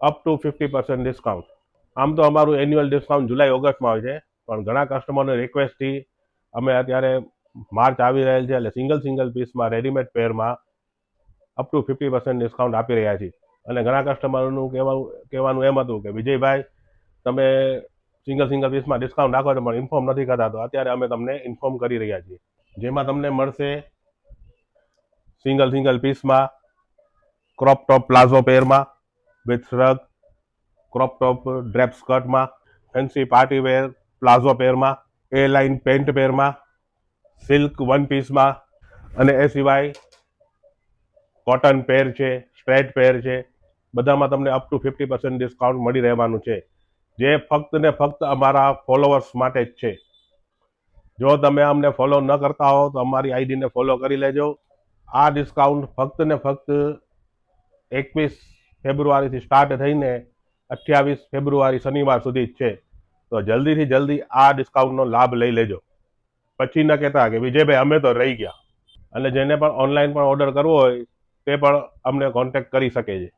Up to 50% discount. આમ તો અમારું એન્યુઅલ ડિસ્કાઉન્ટ જુલાઈ ઓગસ્ટમાં હોય છે, પણ ઘણા કસ્ટમરને રિક્વેસ્ટથી અમે અત્યારે માર્ચ આવી રહેલ છે એટલે સિંગલ પીસમાં રેડીમેડ પેરમાં અપ ટુ 50% ડિસ્કાઉન્ટ આપી રહ્યા છીએ. અને ઘણા કસ્ટમરનું કહેવાનું એમ હતું કે વિજયભાઈ, તમે સિંગલ પીસમાં ડિસ્કાઉન્ટ રાખો છો પણ ઇન્ફોર્મ નથી કરતા, તો અત્યારે અમે તમને ઇન્ફોર્મ કરી રહ્યા છીએ. જેમાં તમને મળશે સિંગલ પીસમાં ક્રોપ ટોપ પ્લાઝો પેરમાં with shrug, crop top drape સ્કર્ટમાં, ફેન્સી પાર્ટી વેર પ્લાઝો પેરમાં, એ લાઇન પેન્ટ પેરમાં, સિલ્ક વન પીસમાં, અને એ સિવાય કોટન પેર છે, સ્ટ્રેટ પેર છે, બધામાં તમને અપ ટુ 50% ડિસ્કાઉન્ટ મળી રહેવાનું છે, જે ફક્ત ને ફક્ત અમારા ફોલોવર્સ માટે જ છે. જો તમે અમને ફોલો ન કરતા હો તો અમારી આઈડીને ફોલો કરી લેજો. આ ડિસ્કાઉન્ટ ફક્ત ને ફક્ત 21 ફેબ્રુઆરીથી સ્ટાર્ટ થઈને 28 ફેબ્રુઆરી શનિવાર સુધી જ છે. તો જલ્દીથી જલ્દી આ ડિસ્કાઉન્ટનો લાભ લઈ લેજો. પછી ન કહેતા કે વિજયભાઈ અમે તો રહી ગયા. અને જેને પણ ઓનલાઈન પણ ઓર્ડર કરવો હોય તે પણ અમને કોન્ટેક્ટ કરી શકે છે.